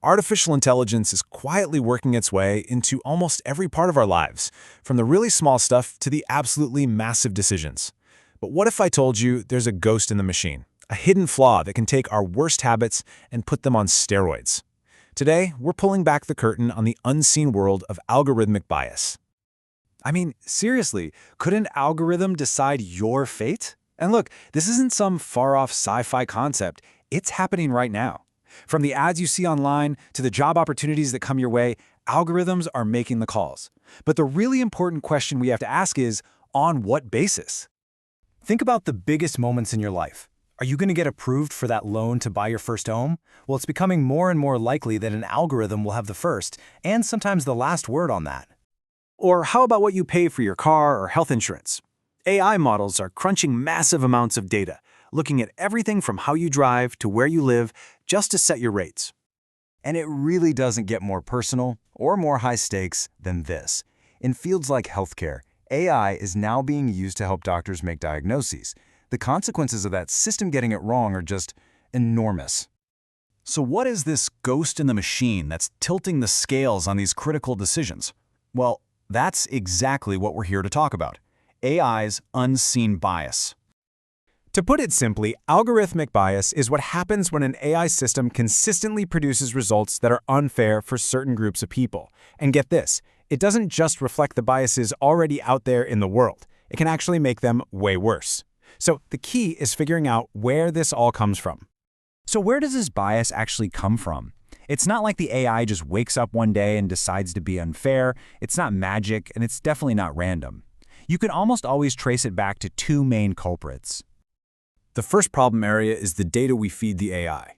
Artificial intelligence is quietly working its way into almost every part of our lives, from the really small stuff to the absolutely massive decisions. But what if I told you there's a ghost in the machine, a hidden flaw that can take our worst habits and put them on steroids? Today, we're pulling back the curtain on the unseen world of algorithmic bias. I mean, seriously, could an algorithm decide your fate? And look, this isn't some far-off sci-fi concept. It's happening right now. From the ads you see online to the job opportunities that come your way, algorithms are making the calls. But the really important question we have to ask is, on what basis? Think about the biggest moments in your life. Are you going to get approved for that loan to buy your first home? Well, it's becoming more and more likely that an algorithm will have the first, and sometimes the last word on that. Or how about what you pay for your car or health insurance? AI models are crunching massive amounts of data, looking at everything from how you drive to where you live, just to set your rates. And it really doesn't get more personal or more high stakes than this. In fields like healthcare, AI is now being used to help doctors make diagnoses. The consequences of that system getting it wrong are just enormous. So what is this ghost in the machine that's tilting the scales on these critical decisions? Well, that's exactly what we're here to talk about. AI's unseen bias. To put it simply, algorithmic bias is what happens when an AI system consistently produces results that are unfair for certain groups of people. And get this, it doesn't just reflect the biases already out there in the world. It can actually make them way worse. So the key is figuring out where this all comes from. So where does this bias actually come from? It's not like the AI just wakes up one day and decides to be unfair. It's not magic, and it's definitely not random. You can almost always trace it back to two main culprits. The first problem area is the data we feed the AI,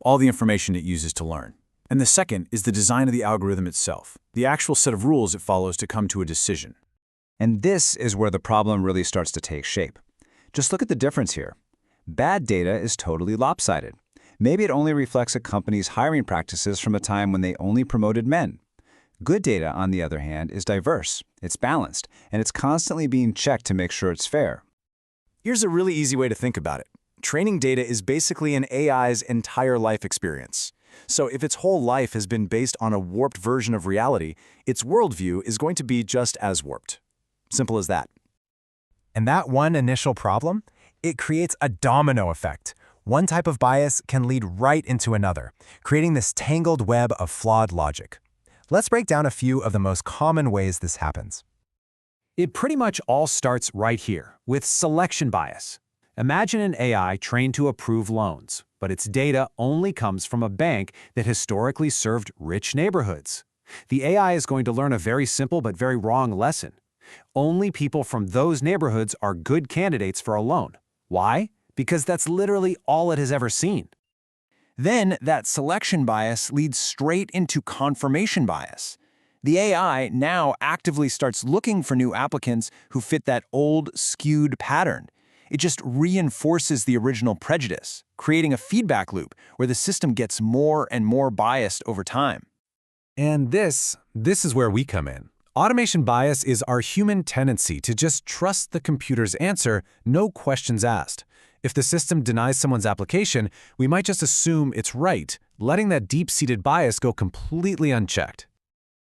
all the information it uses to learn. And the second is the design of the algorithm itself, the actual set of rules it follows to come to a decision. And this is where the problem really starts to take shape. Just look at the difference here. Bad data is totally lopsided. Maybe it only reflects a company's hiring practices from a time when they only promoted men. Good data, on the other hand, is diverse, it's balanced, and it's constantly being checked to make sure it's fair. Here's a really easy way to think about it. Training data is basically an AI's entire life experience. So if its whole life has been based on a warped version of reality, its worldview is going to be just as warped. Simple as that. And that one initial problem? It creates a domino effect. One type of bias can lead right into another, creating this tangled web of flawed logic. Let's break down a few of the most common ways this happens. It pretty much all starts right here, with selection bias. Imagine an AI trained to approve loans, but its data only comes from a bank that historically served rich neighborhoods. The AI is going to learn a very simple but very wrong lesson. Only people from those neighborhoods are good candidates for a loan. Why? Because that's literally all it has ever seen. Then that selection bias leads straight into confirmation bias. The AI now actively starts looking for new applicants who fit that old, skewed pattern. It just reinforces the original prejudice, creating a feedback loop where the system gets more and more biased over time. And this is where we come in. Automation bias is our human tendency to just trust the computer's answer, no questions asked. If the system denies someone's application, we might just assume it's right, letting that deep-seated bias go completely unchecked.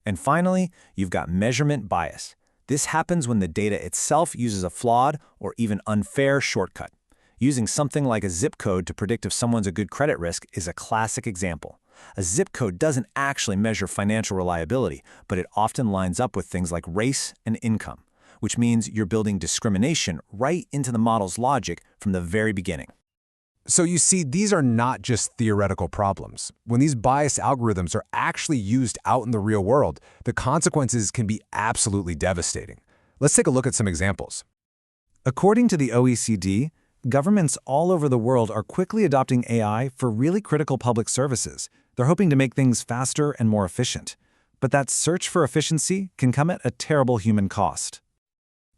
And finally, you've got measurement bias. This happens when the data itself uses a flawed or even unfair shortcut. Using something like a zip code to predict if someone's a good credit risk is a classic example. A zip code doesn't actually measure financial reliability, but it often lines up with things like race and income, which means you're building discrimination right into the model's logic from the very beginning. So you see, these are not just theoretical problems. When these biased algorithms are actually used out in the real world, the consequences can be absolutely devastating. Let's take a look at some examples. According to the OECD, governments all over the world are quickly adopting AI for really critical public services. They're hoping to make things faster and more efficient. But that search for efficiency can come at a terrible human cost.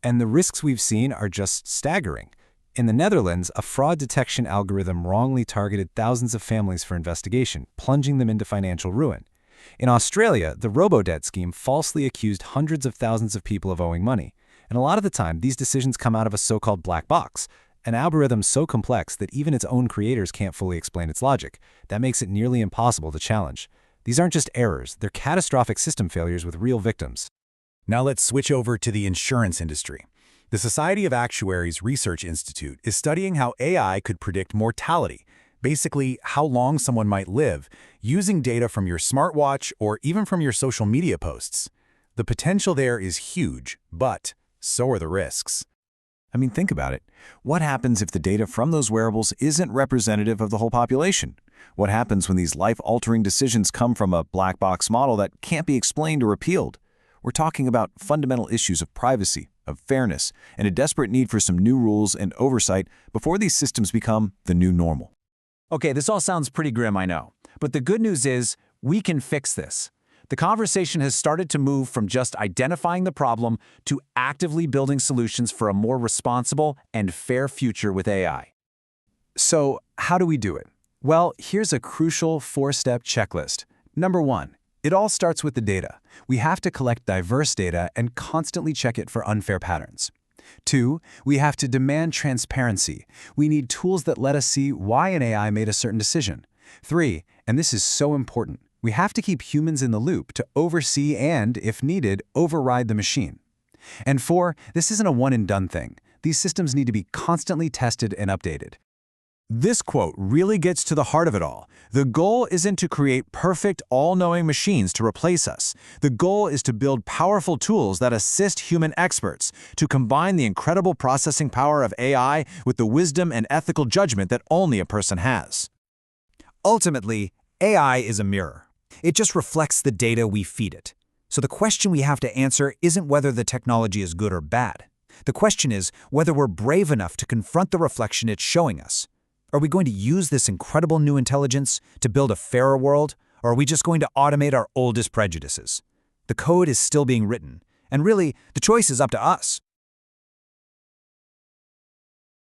And the risks we've seen are just staggering. In the Netherlands, a fraud detection algorithm wrongly targeted thousands of families for investigation, plunging them into financial ruin. In Australia, the robo-debt scheme falsely accused hundreds of thousands of people of owing money. And a lot of the time, these decisions come out of a so-called black box. An algorithm so complex that even its own creators can't fully explain its logic. That makes it nearly impossible to challenge. These aren't just errors, they're catastrophic system failures with real victims. Now let's switch over to the insurance industry. The Society of Actuaries Research Institute is studying how AI could predict mortality, basically how long someone might live, using data from your smartwatch or even from your social media posts. The potential there is huge, but so are the risks. I mean, think about it. What happens if the data from those wearables isn't representative of the whole population? What happens when these life-altering decisions come from a black box model that can't be explained or appealed? We're talking about fundamental issues of privacy, of fairness, and a desperate need for some new rules and oversight before these systems become the new normal. Okay, this all sounds pretty grim, I know. But the good news is, we can fix this. The conversation has started to move from just identifying the problem to actively building solutions for a more responsible and fair future with AI. So, how do we do it? Well, here's a crucial 4-step checklist. Number 1, it all starts with the data. We have to collect diverse data and constantly check it for unfair patterns. 2, we have to demand transparency. We need tools that let us see why an AI made a certain decision. 3, and this is so important, we have to keep humans in the loop to oversee and, if needed, override the machine. And 4, this isn't a one-and-done thing. These systems need to be constantly tested and updated. This quote really gets to the heart of it all. The goal isn't to create perfect, all-knowing machines to replace us. The goal is to build powerful tools that assist human experts, to combine the incredible processing power of AI with the wisdom and ethical judgment that only a person has. Ultimately, AI is a mirror. It just reflects the data we feed it. So the question we have to answer isn't whether the technology is good or bad. The question is whether we're brave enough to confront the reflection it's showing us. Are we going to use this incredible new intelligence to build a fairer world, or are we just going to automate our oldest prejudices? The code is still being written, and really, the choice is up to us.